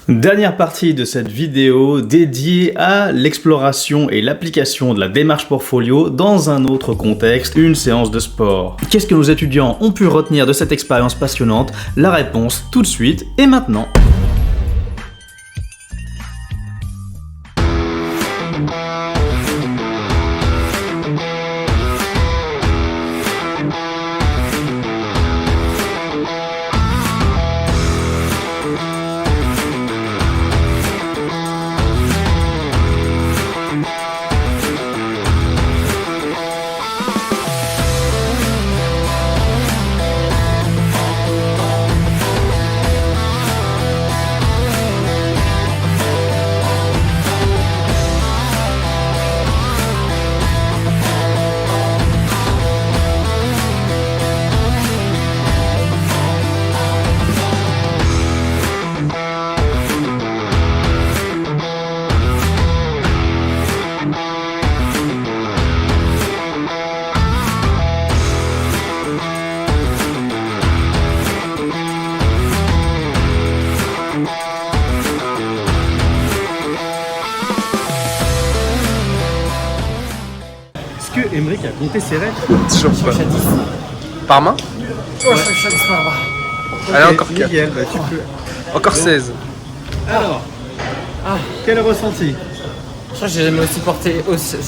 Dernière partie de cette vidéo dédiée à l'exploration et l'application de la démarche portfolio dans un autre contexte, une séance de sport. Qu'est-ce que nos étudiants ont pu retenir de cette expérience passionnante? La réponse tout de suite et maintenant. Est-ce que Emeric a compté ses rêves? Toujours pas. Je suis à 10. Par main? Ouais, je suis à 10 par bras. Allez, encore 4. Nickel, bah, tu peux. Encore 16. Alors, quel ressenti? Je crois que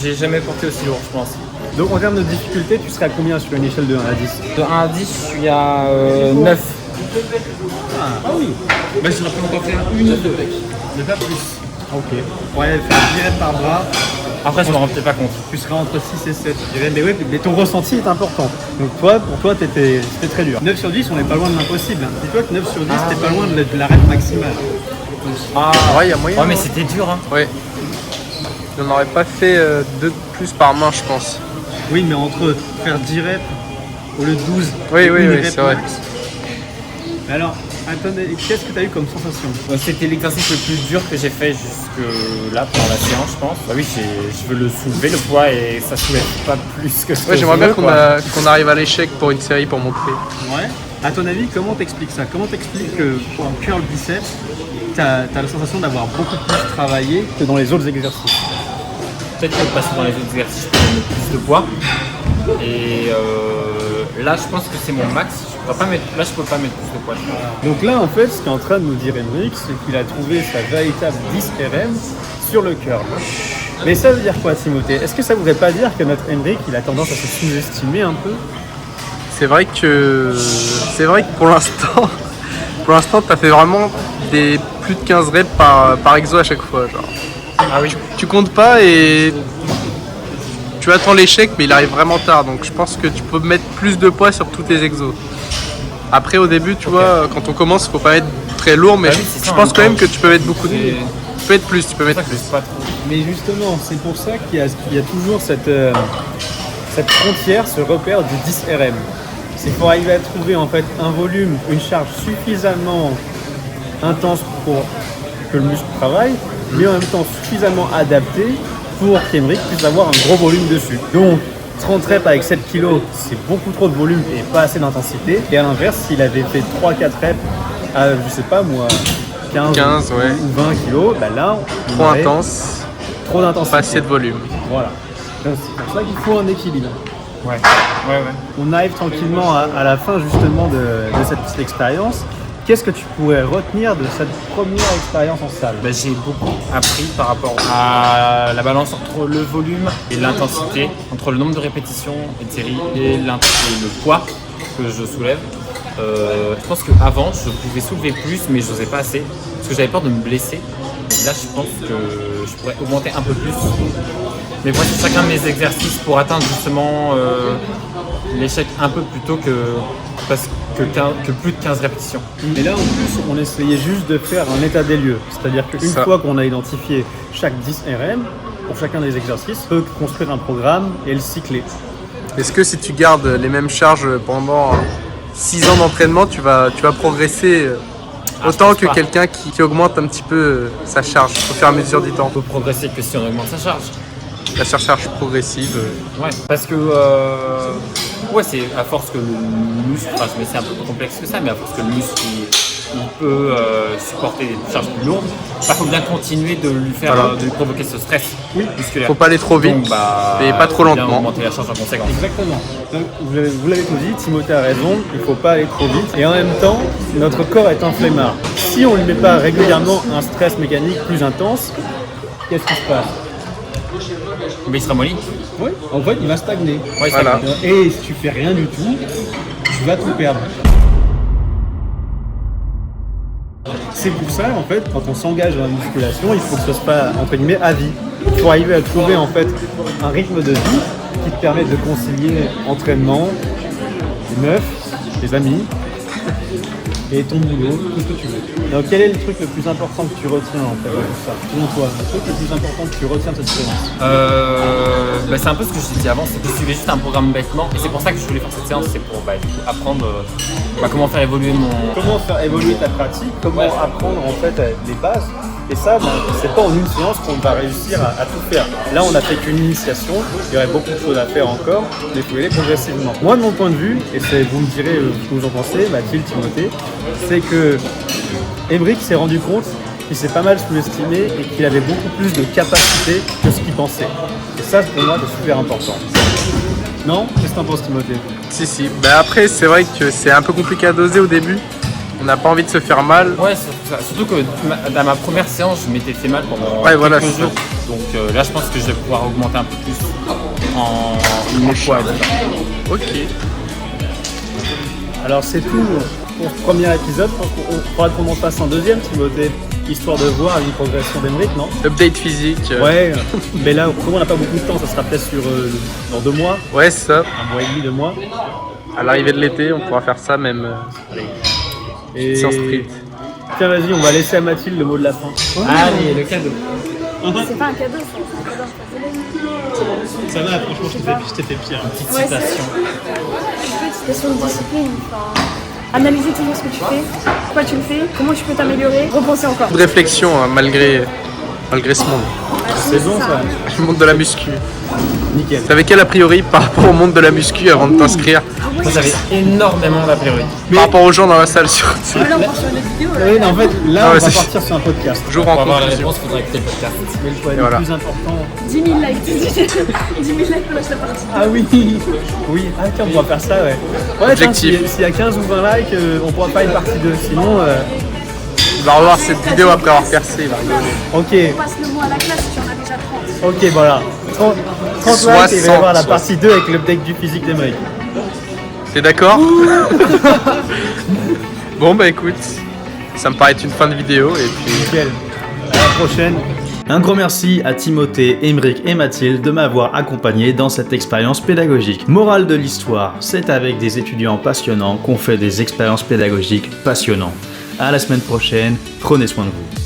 j'ai jamais porté aussi lourd, je pense. Donc en termes de difficulté, tu serais à combien sur une échelle de 1 à 10? De 1 à 10, je suis à 9. Ah oui. Bah, j'aurais pu encore faire une ou deux. Mais pas plus. Ok. Ouais, faire 10 reps par bras, Après, je me rends peut-être pas compte. tu seras entre 6 et 7. Je dirais. Mais ouais, mais ton ressenti est important. Donc toi, pour toi, c'était très dur. 9 sur 10, on n'est pas loin de l'impossible. Hein. Dis-toi que 9 sur 10, t'es pas loin de la rep maximale. Ah, Ouais, il y a moyen. ouais, mais c'était dur, hein. Ouais. Je n'aurais pas fait 2 de plus par main, je pense. Oui, mais entre faire 10 reps au lieu de 12, Oui, et oui, une oui, rep c'est vrai. max. Mais alors, attendez, qu'est-ce que tu as eu comme sensation? C'était l'exercice le plus dur que j'ai fait jusque là pendant la séance, je pense. Bah oui, je veux le soulever, le poids, et ça soulève pas plus que ce que Ouais, j'aimerais je bien veux, qu'on quoi. qu'on arrive à l'échec pour une série pour montrer. Ouais. À ton avis, comment t'expliques ça? Comment t'expliques qu'en curl biceps, t'as la sensation d'avoir beaucoup plus travaillé que dans les autres exercices? Peut-être que passer dans les autres exercices, je peux mettre plus de poids. Et là, je pense que c'est mon max. Je peux pas mettre plus de poids. je pense. Donc là, en fait, ce qu'est en train de nous dire Emeric, c'est qu'il a trouvé sa véritable 10 RM sur le curl. Mais ça veut dire quoi, Timothée? Est-ce que ça voudrait pas dire que notre Emeric, il a tendance à se sous-estimer un peu? C'est vrai que pour l'instant, t'as fait vraiment des plus de 15 reps par exo à chaque fois. Genre. Ah oui. Tu comptes pas et tu attends l'échec, mais il arrive vraiment tard. Donc je pense que tu peux mettre plus de poids sur tous tes exos. Après, au début, tu vois, quand on commence, faut pas mettre très lourd, mais Bah oui, c'est je ça, pense hein, quand même quand que tu peux mettre beaucoup de. c'est- Tu peux mettre plus, tu peux mettre C'est plus. pas trop. Mais justement, c'est pour ça qu'il y a toujours cette frontière, ce repère du 10 RM. C'est pour arriver à trouver en fait un volume, une charge suffisamment intense pour que le muscle travaille, mais en même temps suffisamment adapté pour qu'Emeric puisse avoir un gros volume dessus. Donc 30 reps avec 7 kg, c'est beaucoup trop de volume et pas assez d'intensité. Et à l'inverse, s'il avait fait 3-4 reps à, je sais pas moi, 15 ouais. ou 20 kg, bah là, on Trop aurait intense, trop d'intensité. pas assez de volume. Voilà. Donc, c'est pour ça qu'il faut un équilibre. Ouais. On arrive tranquillement à la fin justement de cette petite expérience. Qu'est-ce que tu pourrais retenir de cette première expérience en salle? Bah, j'ai beaucoup appris par rapport à la balance entre le volume et l'intensité, entre le nombre de répétitions et de séries et le poids que je soulève. Je pense qu'avant, je pouvais soulever plus, mais je n'osais pas assez parce que j'avais peur de me blesser. Et là, je pense que je pourrais augmenter un peu plus. Mais voici chacun de mes exercices pour atteindre justement l'échec un peu plus tôt que plus de 15 répétitions. Et là en plus, on essayait juste de faire un état des lieux. C'est-à-dire qu'une Ça. fois qu'on a identifié chaque 10 RM, pour chacun des exercices, on peut construire un programme et le cycler. Est-ce que si tu gardes les mêmes charges pendant 6 ans d'entraînement, tu vas progresser autant pense que pas. quelqu'un qui augmente un petit peu sa charge au fur et à mesure du temps? On peut progresser que si on augmente sa charge. La surcharge progressive. Ouais, parce que ouais, c'est à force que le muscle, enfin, mais c'est un peu plus complexe que ça, mais à force que le muscle il peut supporter des charges plus lourdes. Il faut bien continuer de lui faire, Voilà. de lui provoquer ce stress musculaire. Faut pas aller trop vite, Donc, et pas trop faut bien lentement. augmenter la charge en conséquence. Exactement. Donc, vous l'avez tout dit, Timothée a raison, il ne faut pas aller trop vite. Et en même temps, notre corps est un flemmard. Si on ne lui met pas régulièrement un stress mécanique plus intense, qu'est-ce qui se passe? Mais il sera molli. Oui, en fait, il va stagner. Ouais, ça Voilà. va. Et si tu fais rien du tout, tu vas tout perdre. C'est pour ça, en fait, quand on s'engage dans la musculation, il faut que ce soit, entre guillemets, à vie. Il faut arriver à trouver, en fait, un rythme de vie qui te permet de concilier entraînement, les meufs, tes amis, et ton boulot, tout ce que tu veux. Donc, quel est le truc le plus important que tu retiens, en fait, de tout ça? Selon toi, le truc le plus important que tu retiens de cette séance? C'est un peu ce que je t'ai dit avant, c'est que je suivais juste un programme bêtement. Et c'est pour ça que je voulais faire cette séance, c'est pour du coup, apprendre comment faire évoluer mon... Comment faire évoluer ta pratique, comment apprendre en fait les bases. Et ça, c'est pas en une séance qu'on va réussir à tout faire. Là, on n'a fait qu'une initiation, il y aurait beaucoup de choses à faire encore, mais il faut y aller progressivement. Moi, de mon point de vue, et vous me direz ce que vous en pensez, Mathilde, Timothée, c'est que Emric s'est rendu compte qu'il s'est pas mal sous-estimé et qu'il avait beaucoup plus de capacité que ce qu'il pensait. Et ça, pour moi, c'est super important. Non? Qu'est-ce que t'en penses, Timothée? Si. Bah après, c'est vrai que c'est un peu compliqué à doser au début. On n'a pas envie de se faire mal. Ouais, surtout que dans ma première séance, je m'étais fait mal pendant voilà, quelques c'est jours. Donc là, je pense que je vais pouvoir augmenter un peu plus en poids. Ok. Alors c'est tout pour ce premier épisode. Je pense qu'on faudra qu'on en fasse un deuxième, Timothée, histoire de voir une progression d'Emric, non? Update physique. Ouais, mais là, comme on n'a pas beaucoup de temps, ça sera peut-être dans 2 mois, Ouais, c'est ça. 1 mois et demi, 2 mois. À l'arrivée de l'été, on pourra faire ça même. Et Séance street. tiens, vas-y, on va laisser à Mathilde le mot de la fin. Allez, le cadeau. C'est pas un cadeau, c'est un cadeau. Ça va, franchement, je t'ai fait pire. Petite Ouais, citation. Une petite question de discipline. Enfin, analyser toujours ce que tu fais, pourquoi tu le fais, comment tu peux t'améliorer, repenser encore. Beaucoup de réflexion hein, malgré ce monde. C'est bon, ça. Le monde de la muscu. Nickel. T'avais quel a priori par rapport au monde de la muscu avant de t'inscrire? Moi, j'avais énormément d'a priori. Par rapport aux gens dans la salle sur Là, on part sur une autre vidéo. Oui, non, en fait, là, Ah ouais, on va c'est- partir sur un podcast. toujours Pour en avoir la conclusion. réponse, il faudrait écouter le podcast. Mais le point voilà. le plus important. 10 000 likes. 10 000 likes pour la partie. Ah oui, oui, ah tiens, on pourra faire ça, ouais. Ouais, tiens, Objectif. s'il y a 15 ou 20 likes, on pourra faire une partie 2. Sinon, Il va revoir cette vidéo après avoir percé. Il va rigoler. ok, Passe le mot à la classe si tu en as déjà 30. ok, voilà. 30 likes et il va y avoir la partie 2 avec l'update du physique des mecs. T'es d'accord? Bon bah écoute, ça me paraît être une fin de vidéo et puis Nickel. À la prochaine. Un grand merci à Timothée, Emric et Mathilde de m'avoir accompagné dans cette expérience pédagogique. Morale de l'histoire, c'est avec des étudiants passionnants qu'on fait des expériences pédagogiques passionnantes. À la semaine prochaine, prenez soin de vous.